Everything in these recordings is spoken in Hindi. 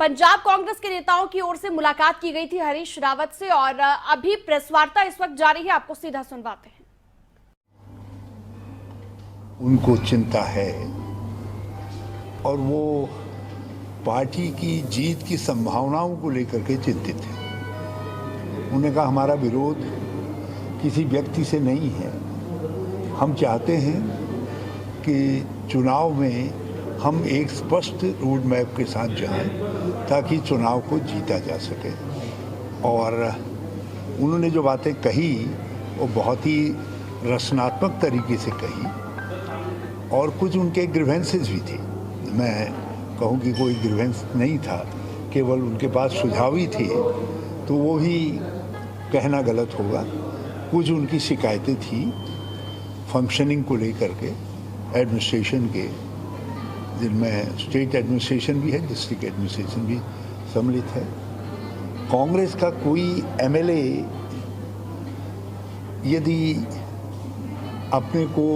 पंजाब कांग्रेस के नेताओं की ओर से मुलाकात की गई थी हरीश रावत से और अभी प्रेस वार्ता इस वक्त जारी है, आपको सीधा सुनवाते हैं। उनको चिंता है और वो पार्टी की जीत की संभावनाओं को लेकर के चिंतित है। उन्होंने कहा हमारा विरोध किसी व्यक्ति से नहीं है, हम चाहते हैं कि चुनाव में हम एक स्पष्ट रोड मैप के साथ जाएं ताकि चुनाव को जीता जा सके। और उन्होंने जो बातें कही वो बहुत ही रचनात्मक तरीके से कही और कुछ उनके ग्रीवेंसेस भी थे। मैं कहूँ कि कोई ग्रीवेंस नहीं था, केवल उनके पास सुझाव ही थे, तो वो भी कहना गलत होगा। कुछ उनकी शिकायतें थी फंक्शनिंग को लेकर के, एडमिनिस्ट्रेशन के, जिनमें स्टेट एडमिनिस्ट्रेशन भी है, डिस्ट्रिक्ट एडमिनिस्ट्रेशन भी सम्मिलित है। कांग्रेस का कोई एमएलए यदि अपने को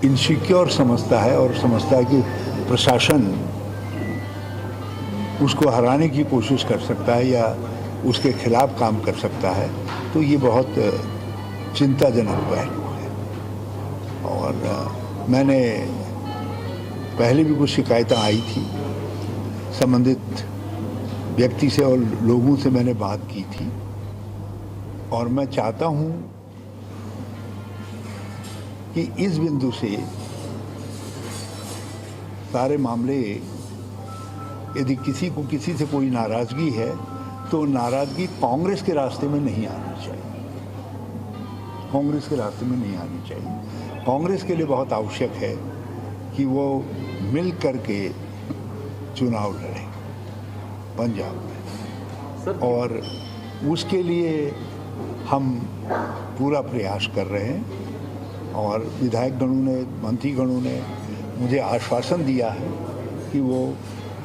इनसिक्योर समझता है और समझता है कि प्रशासन उसको हराने की कोशिश कर सकता है या उसके खिलाफ काम कर सकता है, तो ये बहुत चिंताजनक पहलू है। और मैंने पहले भी कुछ शिकायतें आई थी, संबंधित व्यक्ति से और लोगों से मैंने बात की थी और मैं चाहता हूं कि इस बिंदु से सारे मामले, यदि किसी को किसी से कोई नाराजगी है तो नाराजगी कांग्रेस के रास्ते में नहीं आनी चाहिए, कांग्रेस के रास्ते में नहीं आनी चाहिए। कांग्रेस के लिए बहुत आवश्यक है कि वो मिल करके चुनाव लड़े पंजाब में, और उसके लिए हम पूरा प्रयास कर रहे हैं। और विधायक गणों ने, मंत्री गणों ने मुझे आश्वासन दिया है कि वो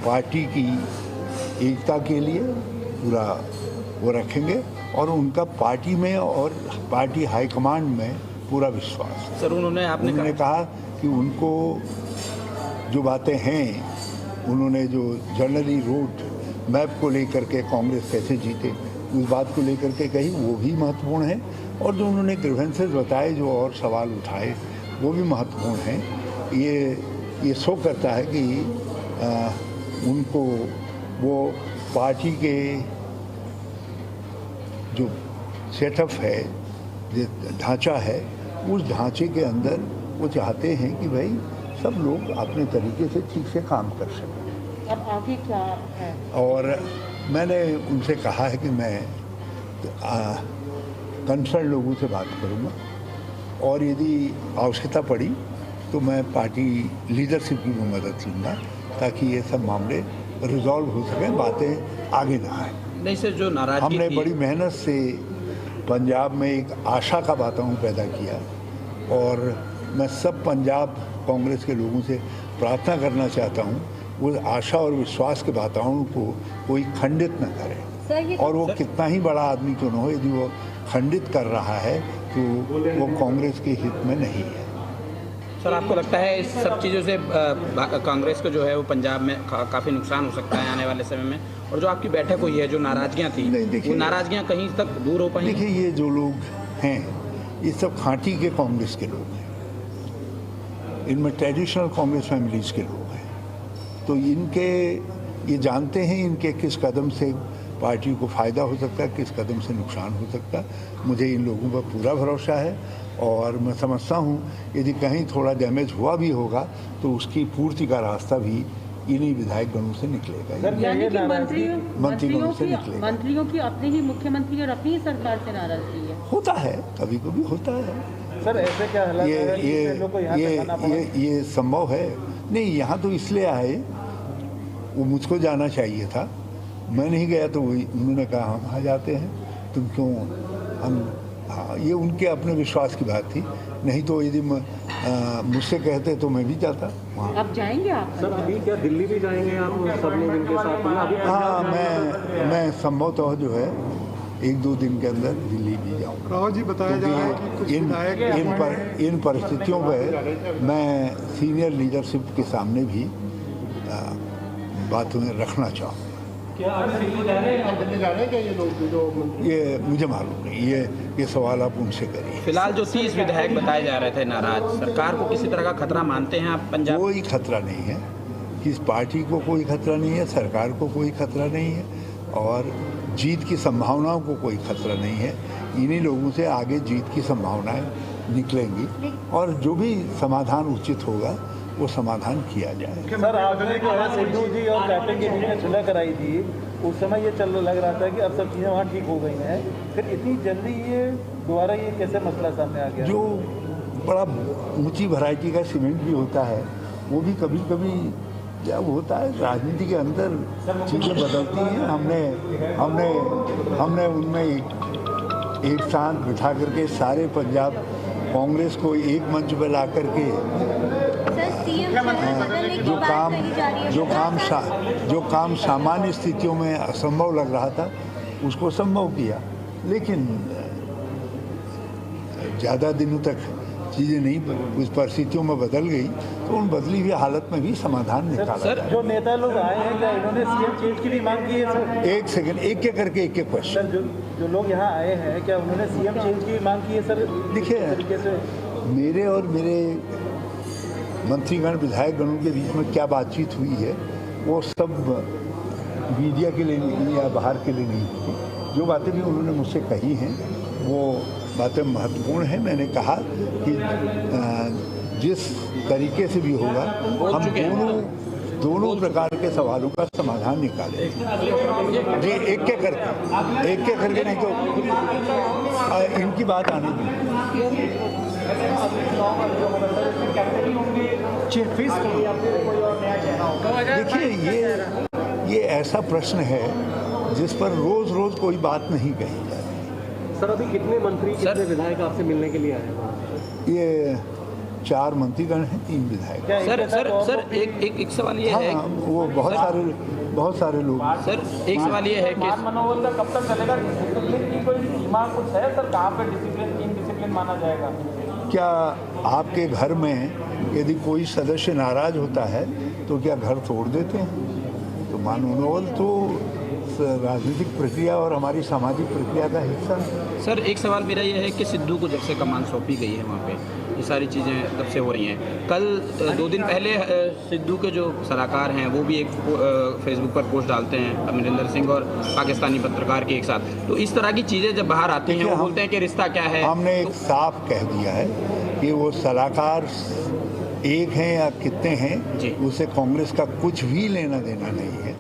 पार्टी की एकता के लिए पूरा वो रखेंगे और उनका पार्टी में और पार्टी हाईकमांड में पूरा विश्वास है। सर, उन्होंने कहा कि उनको जो बातें हैं, उन्होंने जो जनरली रोड मैप को लेकर के कांग्रेस कैसे जीते उस बात को लेकर के कही, वो भी महत्वपूर्ण है। और जो उन्होंने ग्रीवेंसेस बताए, जो और सवाल उठाए, वो भी महत्वपूर्ण हैं। ये शो करता है कि उनको वो पार्टी के जो सेटअप है, जो ढांचा है, उस ढांचे के अंदर वो चाहते हैं कि भाई सब लोग अपने तरीके से ठीक से काम कर सकें। अब आगे क्या है? और मैंने उनसे कहा है कि मैं कंसर्न लोगों से बात करूंगा और यदि आवश्यकता पड़ी तो मैं पार्टी लीडरशिप की भी मदद लूँगा ताकि ये सब मामले रिजॉल्व हो सकें, बातें आगे ना आए। नहीं सर, जो नाराजगी हमने बड़ी मेहनत से पंजाब में एक आशा का वातावरण पैदा किया और मैं सब पंजाब कांग्रेस के लोगों से प्रार्थना करना चाहता हूं उस आशा और विश्वास के वातावरण को कोई खंडित न करे। और वो कितना ही बड़ा आदमी क्यों न हो, यदि वो खंडित कर रहा है तो वो कांग्रेस के हित में नहीं है। सर, आपको लगता है इस सब चीज़ों से कांग्रेस को जो है वो पंजाब में काफ़ी नुकसान हो सकता है आने वाले समय में? और जो आपकी बैठक हुई है, जो नाराजगियाँ थी, वो नाराजगियाँ कहीं तक दूर हो पाएंगी? देखिए, ये जो लोग हैं ये सब खांटी के कांग्रेस के लोग हैं, इनमें ट्रेडिशनल कांग्रेस फैमिलीज के लोग हैं, तो इनके ये जानते हैं इनके किस कदम से पार्टी को फ़ायदा हो सकता है, किस कदम से नुकसान हो सकता है। मुझे इन लोगों पर पूरा भरोसा है और मैं समझता हूँ यदि कहीं थोड़ा डैमेज हुआ भी होगा तो उसकी पूर्ति का रास्ता भी इन्हीं विधायक गणों से निकलेगा, यानी कि मंत्रियों से निकलेगा। मंत्रियों की अपने ही मुख्यमंत्री और अपनी ही सरकार से नाराजगी है। होता है, कभी कभी होता है सर। ऐसे क्या हालात ये संभव है? नहीं, यहाँ तो इसलिए आए, वो मुझको जाना चाहिए था, मैं नहीं गया तो उन्होंने कहा हम आ जाते हैं, तुम क्यों हम। हाँ, ये उनके अपने विश्वास की बात थी, नहीं तो यदि मुझसे कहते तो मैं भी जाता वहाँ। अब जाएंगे आप? सर, अभी क्या दिल्ली भी जाएंगे आप सब लोग इनके साथ? हाँ, मैं संभवतः जो है 1-2 दिन के अंदर दिल्ली भी जाऊँगा। रावत जी, बताया जा रहा है कि कुछ इन परिस्थितियों पर मैं सीनियर लीडरशिप के सामने भी बात उन्हें रखना चाहूँगा। क्या आप दिल्ली जा रहे हैं? आप दिल्ली जा रहे हैं क्या ये लोग जो मंत्री? ये मुझे मालूम नहीं, ये सवाल आप उनसे करिए। फिलहाल जो 30 विधायक बताए जा रहे थे नाराज, सरकार को किसी तरह का खतरा मानते हैं आप पंजाब? कोई खतरा नहीं है, किस पार्टी को कोई खतरा नहीं है, सरकार को कोई खतरा नहीं है और जीत की संभावनाओं को कोई खतरा नहीं है। इन्हीं लोगों से आगे जीत की संभावनाएं निकलेंगी और जो भी समाधान उचित होगा वो समाधान किया जाए। सर, आपने जो है सिद्धू जी और कैप्टन के बीच में सुलह कराई थी, उस समय ये लग रहा था कि अब सब चीज़ें वहाँ ठीक हो गई हैं, फिर इतनी जल्दी ये दोबारा ये कैसे मसला सामने आ गया? जो बड़ा ऊंची वैरायटी का सीमेंट भी होता है वो भी कभी कभी जब होता है राजनीति के अंदर चीज़ें बदलती हैं। हमने उनमें एक साथ बिठा करके सारे पंजाब कांग्रेस को एक मंच पर ला करके जो काम सामान्य स्थितियों में असंभव लग रहा था उसको संभव किया, लेकिन ज़्यादा दिनों तक चीज़ें नहीं कुछ परिस्थितियों में बदल गई तो उन बदली हुई हालत में भी समाधान निकाला सर, जो नेता लोग आए हैं क्या इन्होंने सीएम चेंज की भी मांग की है सर? एक सेकंड, एक एक करके एक एक क्वेश्चन। सर, जो लोग यहाँ आए हैं क्या उन्होंने सीएम चेंज की भी मांग की है सर? देखिए, तरीके से मेरे और मेरे मंत्रीगण विधायकगणों के बीच में क्या बातचीत हुई है वो सब मीडिया के लिए नहीं या बाहर के लिए नहीं थी। जो बातें भी उन्होंने मुझसे कही हैं वो बातें महत्वपूर्ण हैं। मैंने कहा कि जिस तरीके से भी होगा हम दोनों प्रकार के सवालों का समाधान निकालेंगे। ये एक एक करके नहीं तो इनकी बात आने दी। देखिए, ये ऐसा प्रश्न है जिस पर रोज रोज कोई बात नहीं कही जाती। सर, अभी कितने मंत्री कितने विधायक आपसे मिलने के लिए आए हैं? ये 4 मंत्रीगण हैं, 3 विधायक। सर एक सवाल ये है। हाँ, वो बहुत सारे लोग। सर, एक सवाल ये है कि मनोबल का कब तक चलेगा? डिसिप्लिन की कोई सीमा कुछ है सर? कहाँ पे डिसिप्लिन माना जाएगा? क्या आपके घर में यदि कोई सदस्य नाराज होता है तो क्या घर तोड़ देते हैं? तो मनोबल तो राजनीतिक प्रक्रिया और हमारी सामाजिक प्रक्रिया का हिस्सा है। सर, एक सवाल मेरा ये है कि सिद्धू को जब से कमान सौंपी गई है वहाँ पे ये सारी चीज़ें तब से हो रही हैं। कल 2 दिन पहले सिद्धू के जो सलाहकार हैं वो भी एक फेसबुक पर पोस्ट डालते हैं, अमरिंदर सिंह और पाकिस्तानी पत्रकार के एक साथ। तो इस तरह की चीज़ें जब बाहर आती हैं वो बोलते हैं कि रिश्ता क्या है। हमने एक साफ कह दिया है कि वो सलाहकार एक हैं या कितने हैं उससे कांग्रेस का कुछ भी लेना देना नहीं है।